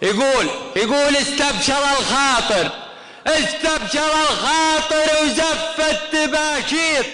يقول استبشر الخاطر وزفت تباشير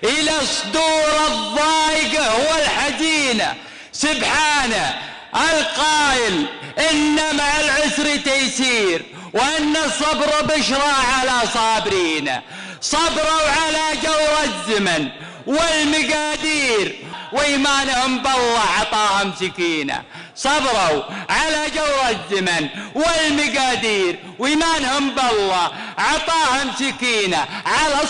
إلى صدور الضايقة والحزينة. سبحانه القائل إن مع العسر تيسير وأن الصبر بشرى على صابرين. صبروا على جور الزمن والمقادير وإيمانهم بالله عطاهم سكينة. صبروا على جور الزمن والمقادير وإيمانهم بالله عطاهم سكينة. على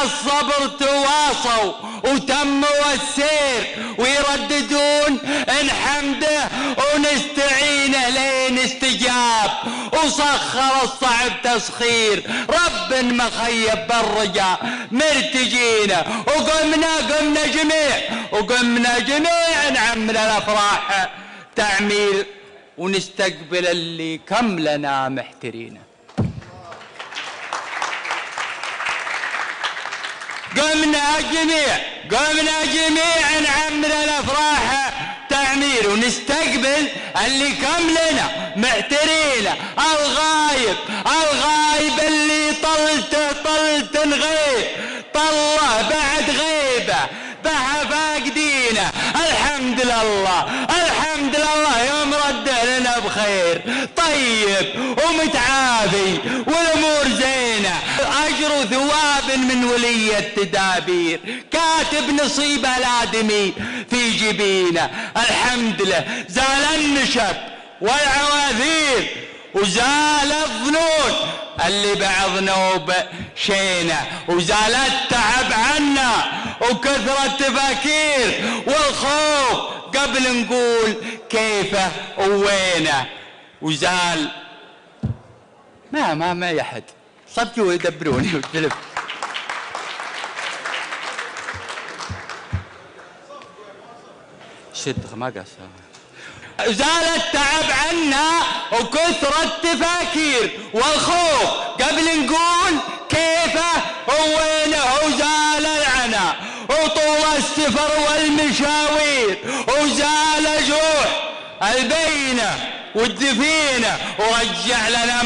الصبر تواصوا وتموا السير ويرددون إن حمده ونستعينه لين استجاب وسخر الصعب تسخير. رب مخيب بالرجاء مرتجينا وقمنا جميع نعمل الأفراح تعمير ونستقبل اللي كم لنا محترينا. قمنا جميع نعمل الأفراح تعمير ونستقبل اللي كم لنا محترينا. الغايب اللي طلت نغيب طله بعد غيبه بها فاقدينا. الحمد لله يوم رده لنا بخير طيب ومتعافي والامور زينه. اجر ثواب من ولي التدابير كاتب نصيب الادمي في جبينه. الحمد لله زال النشب والعواذير وزال الظنون اللي بعض نوب شينا وزال التعب عنا وكثرة التفاكير والخوف قبل نقول كيفه ووينه. وزال ما يحد صدقوا يدبروني وتلف. شد ما قصر. زال التعب عنا وكثرة التفاكير والخوف قبل نقول كيفه ووينه. وزال العنا وطول السفر والمشاوير وزال جوع البينة والدفينة ورجع لنا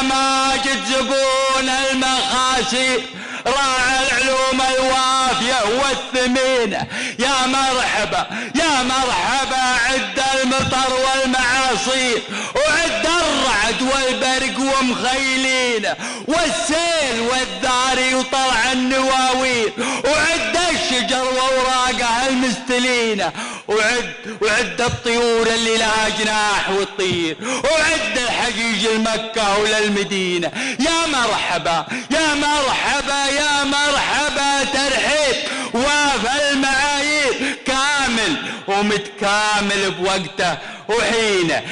ماجد زبون المخاسي راعى العلوم الوافية والثمينة. يا مرحبا عد المطر والمعاصير وعد الرعد والبرق ومخيلينه والسيل والذاري وطلع النواوير وعد الشجر وأوراقه المستلينة وعد الطيور اللي لها جناح وتطير وعد الحجيج المكة وللمدينة. يا مرحبا ترحيب وافى المعايير كامل ومتكامل بوقته وحينه.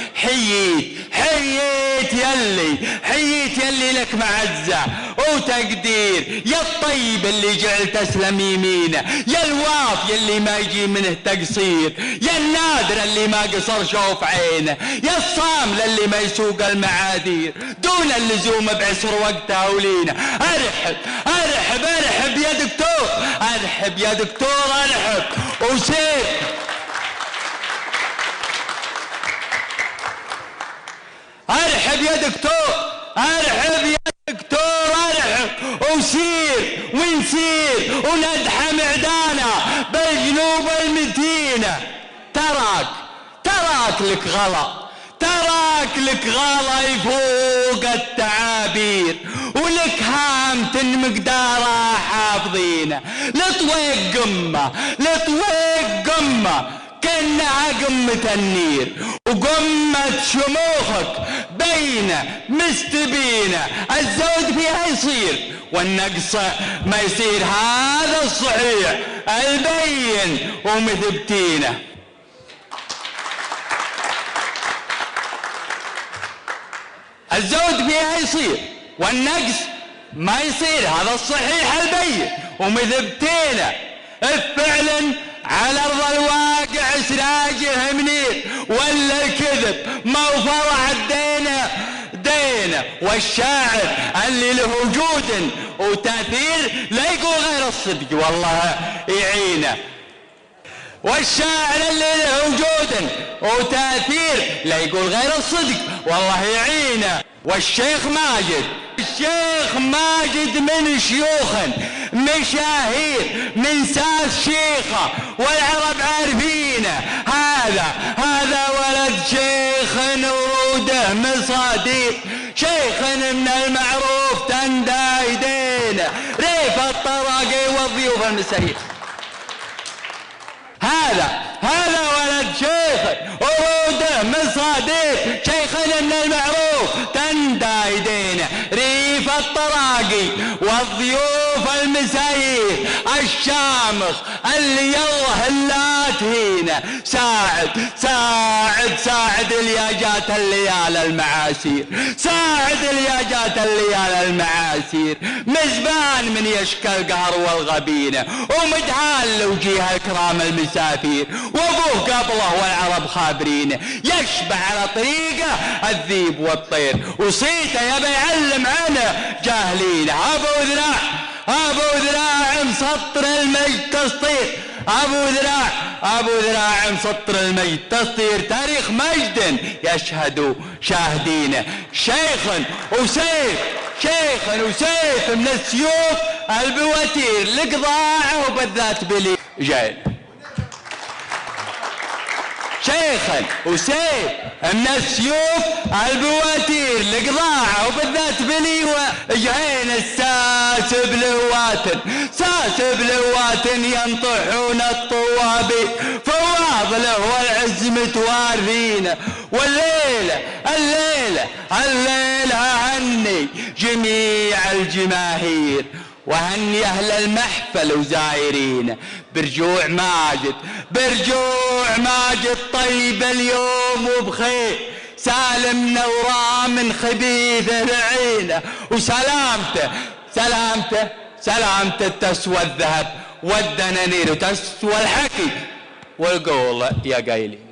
حييت يلي لك معزة وتقدير. يا الطيب اللي جعل تسلم يمينه. يا الواف يلي ما يجي منه تقصير. يا النادر اللي ما قصر شوف عينه. يا الصامل اللي ما يسوق المعاذير دون اللزوم بعسر وقته ولينه. ارحب يا دكتور ارحب وسير. ارحب يا دكتور وسير ونسير وندحم عدانا بالجنوب المتينة. تراك لك غلا يفوق التعابير ولك هامة مقدارها حافظينه. لطويق قمة كأنها قمة النير وقمة شموخك بينه مستبينه. الزود فيها يصير والنقص ما يصير. هذا الصحيح البين ومثبتينه. الزود فيها يصير والنقص ما يصير. هذا الصحيح البين ومثبتينه. فعلا على ارض الواقع سراجه منير ولا الكذب ما فرع الدينه. والشاعر اللي له وجود وتاثير لا يقول غير الصدق والله يعينه. والشاعر اللي له وجود وتأثير، لا يقول غير الصدق والله يعينه. والشيخ ماجد، الشيخ ماجد من شيوخ مشاهير من ساس شيخه والعرب عارفينه. هذا ولد شيخ وروده مصاديق، شيخ من المعروف تندى يدينه، ريف الطراقي والضيوف المسايير. هذا ولد شيخ وروده مصاديق، شيخ من المعروف تندى يدينه، ريف الطراقي والضيوف المسايير، الشامخ اللي يالله لا تهينه، ساعد الياجات الليال المعاسير، ساعد الياجات الليال المعاسير، مزبان من يشكى القهر والغبينه، ومدهان لو جيها الكرام المسافير، وابوه قبله والعرب خابرينه، يشبع على طريقه الذيب والطير، وصيته يبي يعلم عنه جاهلينه. ابو ذراع مسطر المجد تسطير، ابو ذراع مسطر المجد تسطير، تاريخ مجد يشهد شاهدينه، شيخ وسيف من السيوف البواتير لقضاعه وبالذات بلي جاي. شيخ وسيف من السيوف البواتير لقضاعه وبالذات بلي وجهين، الساس بلوات ينطحون الطوابي، فواض له والعز متوارثينه، والليلة هني جميع الجماهير، وهني أهل المحفل وزايرين برجوع ماجد طيب اليوم وبخير، سالم نورا من خبيث العينه، سلامته تسوى الذهب والدنانير وتسوى الحكي والقول يا قايلين.